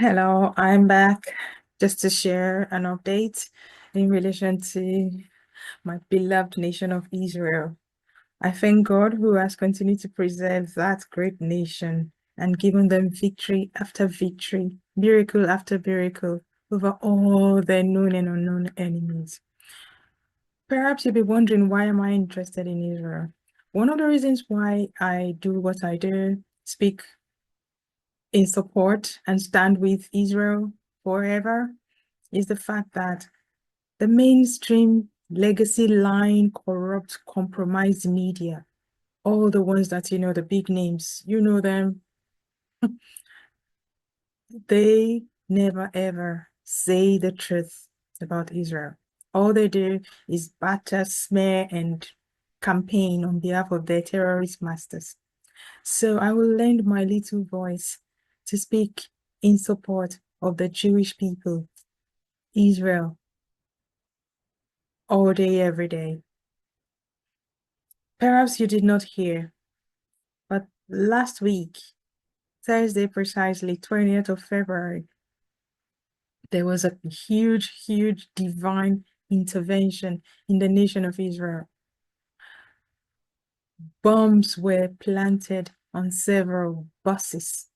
Hello, I'm back just to share an update in relation to my beloved nation of Israel. I thank God who has continued to preserve that great nation and given them victory after victory, miracle after miracle over all their known and unknown enemies. Perhaps you'll be wondering, why am I interested in Israel? One of the reasons why I do what I do, speak in support and stand with Israel forever, is the fact that the mainstream legacy line, corrupt, compromised media, all the ones that the big names, you know them, they never ever say the truth about Israel. All they do is batter, smear, and campaign on behalf of their terrorist masters. So I will lend my little voice to speak in support of the Jewish people, Israel, all day, every day. Perhaps you did not hear, but last week, Thursday precisely, 20th of February, there was a huge, huge divine intervention in the nation of Israel. Bombs were planted on several buses.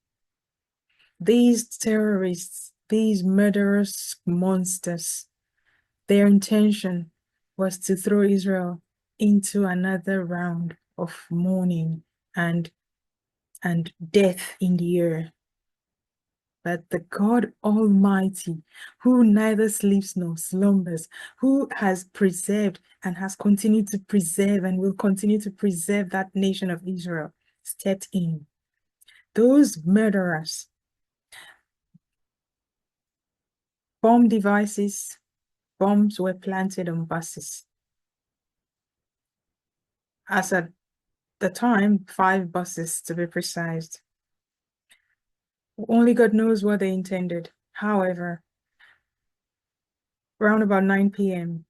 These terrorists, these murderous monsters, their intention was to throw Israel into another round of mourning and death in the air. But the God Almighty, who neither sleeps nor slumbers, who has preserved and has continued to preserve and will continue to preserve that nation of Israel, stepped in. Those murderers, bomb devices, bombs were planted on buses. As at the time, 5 buses to be precise. Only God knows what they intended. However, around about 9 p.m.,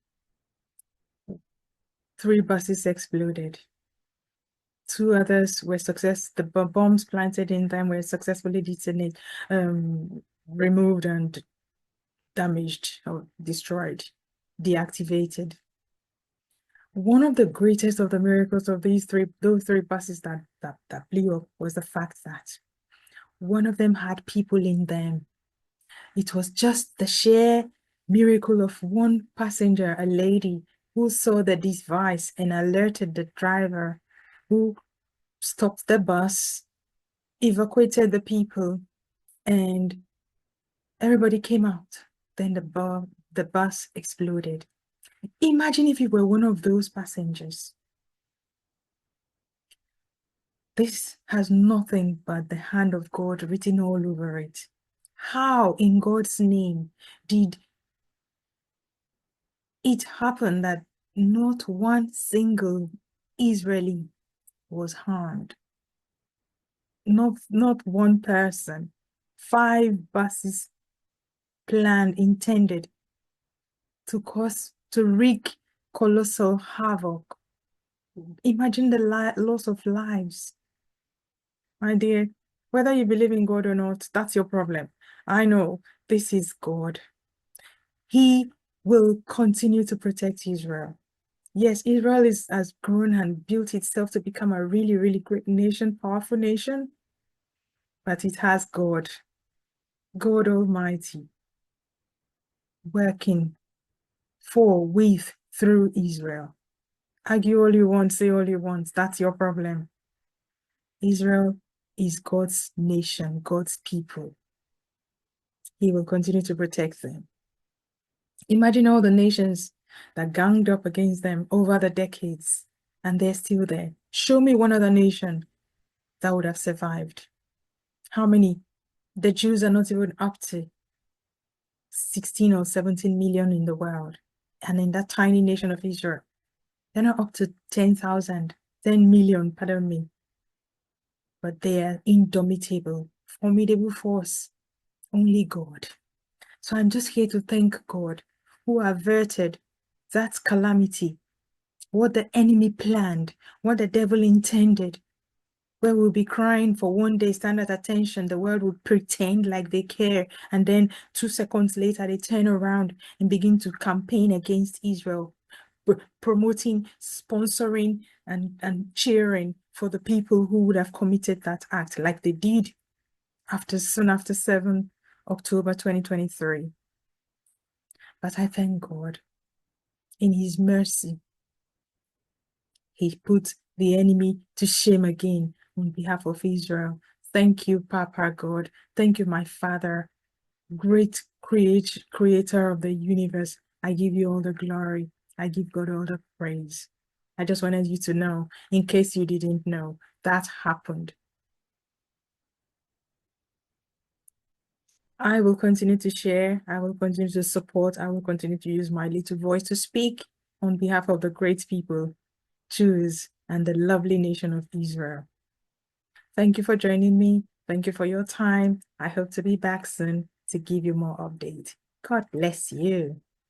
3 buses exploded. 2 others were the bombs planted in them were successfully detonated, removed and damaged or destroyed, deactivated. One of the greatest of the miracles of those 3 buses that blew up was the fact that one of them had people in them. It was just the sheer miracle of one passenger, a lady, who saw the device and alerted the driver, who stopped the bus, evacuated the people, and everybody came out. Then the bus exploded. Imagine if you were one of those passengers. This has nothing but the hand of God written all over it. How, in God's name, did it happen that not one single Israeli was harmed? Not one person. 5 buses planned, intended to wreak colossal havoc. Imagine the loss of lives. My dear, whether you believe in God or not, that's your problem. I know this is God. He will continue to protect Israel. Yes, Israel has grown and built itself to become a really, really great nation, powerful nation, but it has God, God Almighty, working for, with, through Israel. Argue all you want, say all you want, that's your problem. Israel is God's nation, God's people. He will continue to protect them. Imagine all the nations that ganged up against them over the decades, and they're still there. Show me one other nation that would have survived. How many? The Jews are not even up to 16 or 17 million in the world. And in that tiny nation of Israel, they're not up to 10,000, 10 million, pardon me. But they are indomitable, formidable force. Only God. So I'm just here to thank God who averted that calamity, what the enemy planned, what the devil intended. where we'll be crying for one day, stand at attention, the world would pretend like they care, and then 2 seconds later they turn around and begin to campaign against Israel, promoting, sponsoring, and cheering for the people who would have committed that act, like they did soon after 7 October 2023. But I thank God, in his mercy, he put the enemy to shame again on behalf of Israel. Thank you, Papa God. Thank you, my Father, great creator of the universe. I give you all the glory. I give God all the praise. I just wanted you to know, in case you didn't know, that happened. I will continue to share. I will continue to support. I will continue to use my little voice to speak on behalf of the great people, Jews, and the lovely nation of Israel. Thank you for joining me. Thank you for your time. I hope to be back soon to give you more updates. God bless you.